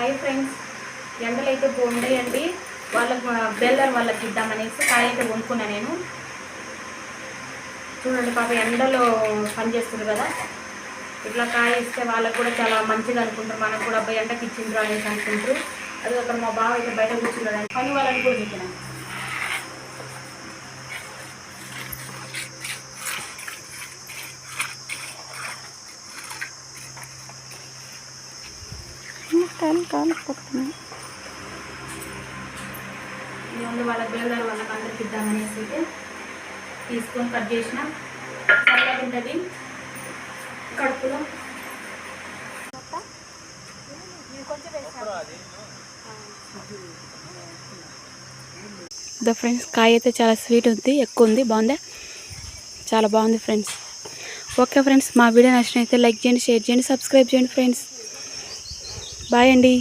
Hi friends, ఎండలు అయితే బాగుంటాయండి. వాళ్ళకి బెల్లర్ వాళ్ళకి ఇద్దామనేసి కాయ అయితే కొనుక్కున్నా నేను. చూడండి పాప ఎండలో పనిచేస్తుంది కదా, ఇట్లా కాయ ఇస్తే వాళ్ళకు కూడా చాలా మంచిగా అనుకుంటారు. మనకు కూడా అబ్బాయి ఎండకి ఇచ్చిండ్రు అనేసి అనుకుంటారు. అది అక్కడ మా బావ అయితే బయట కూర్చున్నాడు, పని వాళ్ళని కూడా చెప్పినాను. ఇవన్నీ వాళ్ళ బెల్లర్ వాళ్ళకి అందరికి ఇద్దామనేసి అయితే తీసుకొని కట్ చేసిన. చల్లగా ఉంటుంది కడుపులో. ఫ్రెండ్స్ కాయ అయితే చాలా స్వీట్ ఉంది, ఎక్కువ ఉంది, బాగుంది, చాలా బాగుంది ఫ్రెండ్స్. ఓకే ఫ్రెండ్స్, మా వీడియో నచ్చినైతే లైక్ చేయండి, షేర్ చేయండి, సబ్స్క్రైబ్ చేయండి ఫ్రెండ్స్. బాయ్ అండి.